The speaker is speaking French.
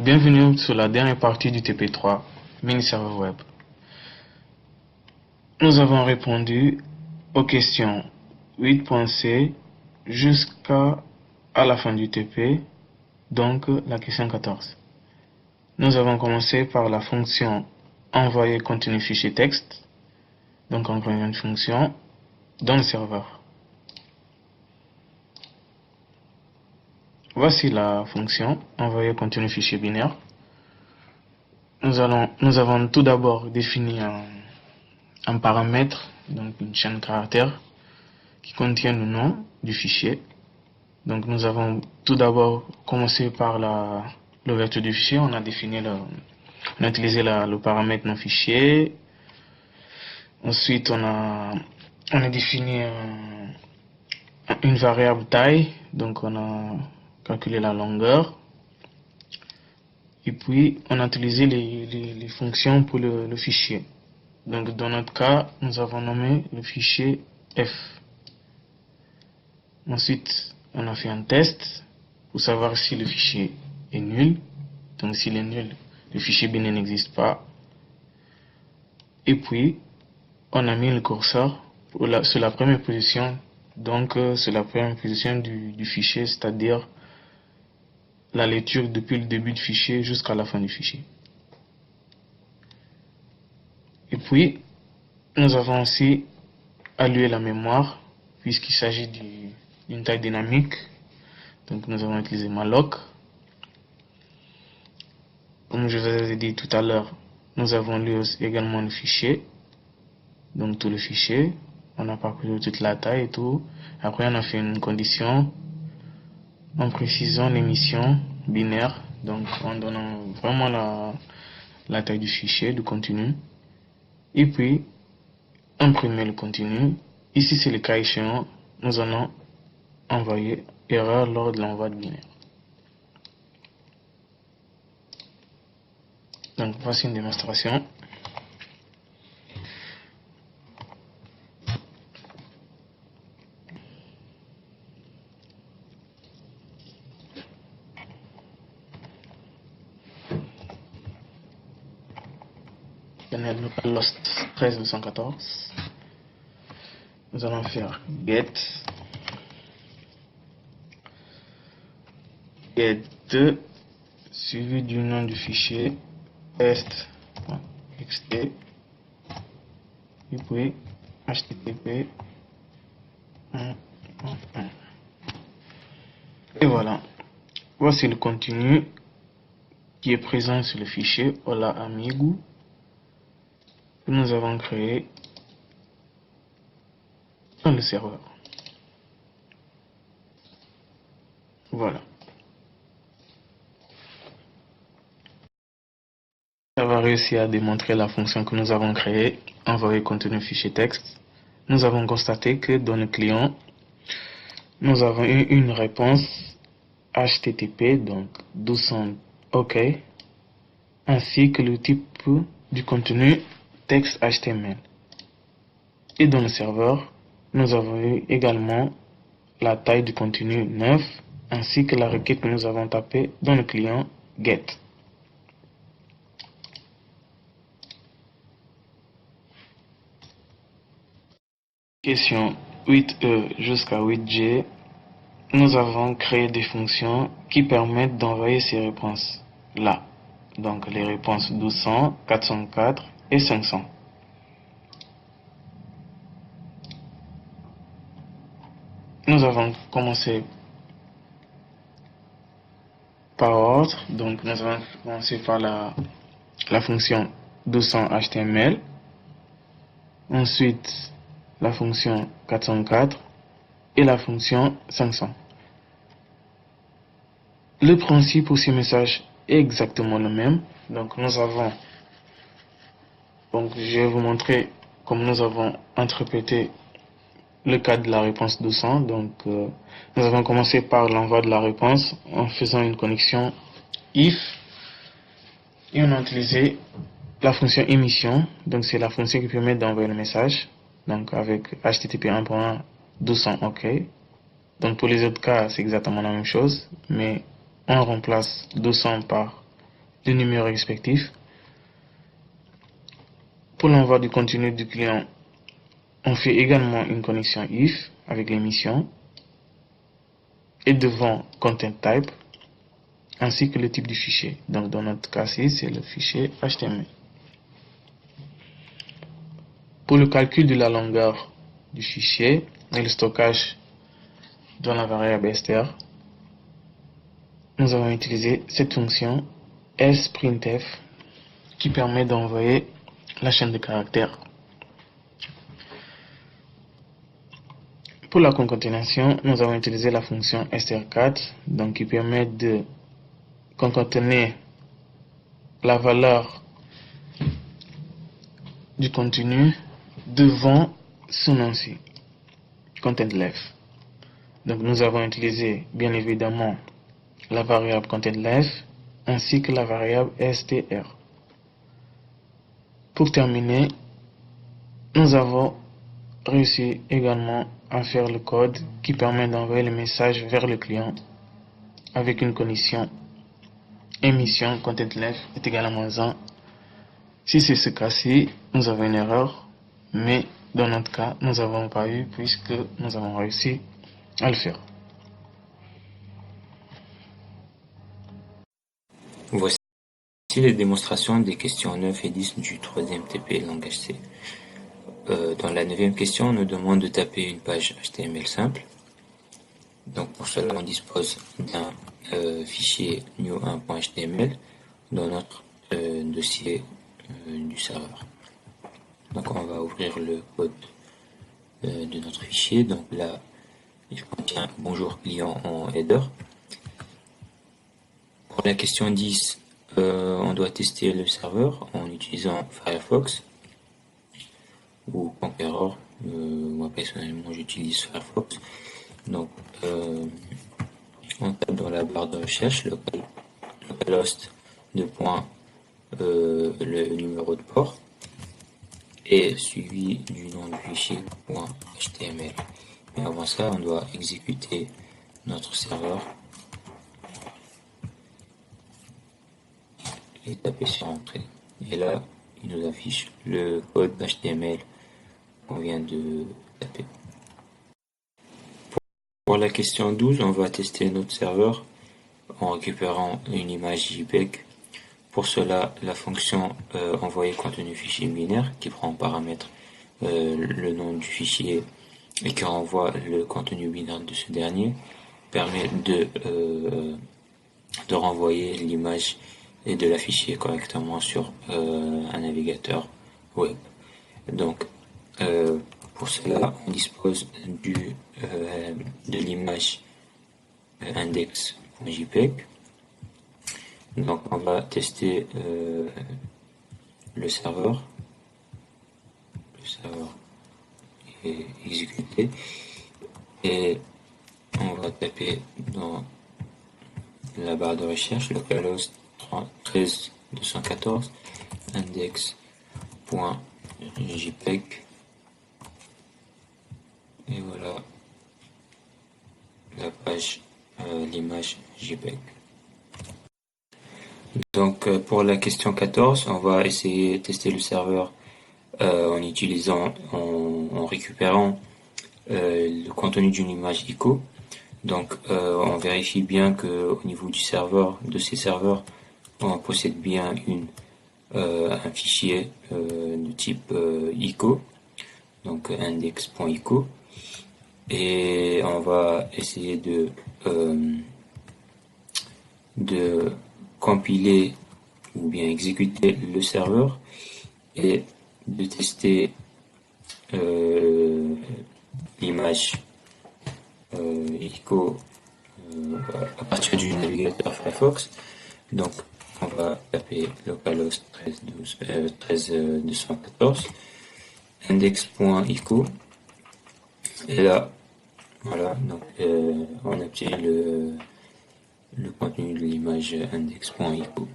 Bienvenue sur la dernière partie du TP3, mini-serveur web. Nous avons répondu aux questions 8.c jusqu'à la fin du TP, donc la question 14. Nous avons commencé par la fonction envoyer contenu fichier texte, donc encore une fonction dans le serveur. Voici la fonction envoyer contenu fichier binaire. Nous avons tout d'abord défini un paramètre, donc une chaîne caractère qui contient le nom du fichier. Donc nous avons tout d'abord commencé par l'ouverture du fichier. On a utilisé le paramètre non fichier. Ensuite on a défini une variable taille, donc on a calculé la longueur. Et puis on a utilisé les fonctions pour le fichier. Donc dans notre cas, nous avons nommé le fichier F. Ensuite, on a fait un test pour savoir si le fichier est nul. Donc s'il est nul, le fichier binaire n'existe pas. Et puis, on a mis le curseur sur la première position. Donc sur la première position du fichier, c'est-à-dire la lecture depuis le début du fichier jusqu'à la fin du fichier. Et puis, nous avons aussi alloué la mémoire, puisqu'il s'agit d'une taille dynamique. Donc nous avons utilisé malloc. Comme je vous ai dit tout à l'heure, nous avons lu également le fichier. Donc tout le fichier. On a parcouru toute la taille et tout. Après on a fait une condition en précisant l'émission binaire. Donc en donnant vraiment la taille du fichier, du contenu. Et puis imprimer le contenu. Ici c'est le cas échéant. Nous allons envoyer erreur lors de l'envoi de binaire. Donc voici une démonstration. Localhost 13214. Nous allons faire get 2 suivi du nom du fichier test.txt et puis http. Et voilà, voici le contenu qui est présent sur le fichier Hola Amigo que nous avons créé dans le serveur. Voilà. Nous avons réussi à démontrer la fonction que nous avons créée, envoyer contenu fichier texte. Nous avons constaté que dans le client, nous avons eu une réponse HTTP, donc 1200 OK, ainsi que le type du contenu texte HTML. Et dans le serveur, nous avons eu également la taille du contenu 9, ainsi que la requête que nous avons tapée dans le client GET. Question 8e jusqu'à 8G, nous avons créé des fonctions qui permettent d'envoyer ces réponses là. Donc les réponses 1200, 404 et 500. Nous avons commencé par ordre. Donc nous avons commencé par la fonction 200 HTML. Ensuite la fonction 404 et la fonction 500. Le principe pour ces messages est exactement le même. Donc je vais vous montrer comment nous avons interprété le cas de la réponse 200. Donc nous avons commencé par l'envoi de la réponse en faisant une connexion if et on a utilisé la fonction émission. Donc c'est la fonction qui permet d'envoyer le message. Donc avec http 1.1 200 OK. Donc pour les autres cas c'est exactement la même chose, mais on remplace 200 par les numéros respectifs. Pour l'envoi du contenu du client, on fait également une connexion if avec l'émission et devant content type ainsi que le type du fichier. Donc dans notre cas-ci, c'est le fichier HTML. Pour le calcul de la longueur du fichier et le stockage dans la variable str, nous avons utilisé cette fonction sprintf qui permet d'envoyer la chaîne de caractères. Pour la concaténation, nous avons utilisé la fonction str4 donc qui permet de concaténer la valeur du contenu devant son ancien content-left. Donc nous avons utilisé bien évidemment la variable content-left ainsi que la variable str. Pour terminer, nous avons réussi également à faire le code qui permet d'envoyer le message vers le client avec une condition émission content-left est égal à -1. Si c'est ce cas-ci, nous avons une erreur, mais dans notre cas, nous n'avons pas eu puisque nous avons réussi à le faire. Voici les démonstrations des questions 9 et 10 du 3e TP langage C. Dans la 9e question, on nous demande de taper une page HTML simple. Donc pour cela, on dispose d'un fichier new1.html dans notre dossier du serveur. Donc on va ouvrir le code de notre fichier. Donc là, il contient bonjour client en header. Pour la question 10, on doit tester le serveur en utilisant Firefox ou Conqueror. Moi personnellement j'utilise Firefox. Donc on tape dans la barre de recherche localhost le numéro de port et suivi du nom du fichier .html. Mais avant ça, on doit exécuter notre serveur et taper sur entrée. Et là, il nous affiche le code HTML qu'on vient de taper. Pour la question 12, on va tester notre serveur en récupérant une image JPEG. Pour cela, la fonction envoyer contenu fichier binaire qui prend en paramètre le nom du fichier et qui renvoie le contenu binaire de ce dernier permet de renvoyer l'image et de l'afficher correctement sur un navigateur web. Donc pour cela, on dispose de l'image index.jpg. Donc on va tester le serveur. Le serveur est exécuté et on va taper dans la barre de recherche localhost 13.214 index.jpg et voilà la page, l'image JPEG. Donc pour la question 14, on va essayer de tester le serveur en récupérant le contenu d'une image ICO. Donc on vérifie bien que au niveau du serveur, de ces serveurs, on possède bien un fichier de type ICO, donc index.ico, et on va essayer de compiler ou bien exécuter le serveur et de tester l'image ICO à partir du navigateur Firefox. Donc on va taper localhost 13.214 index.ico et là voilà, donc on obtient le contenu de l'image index.ico.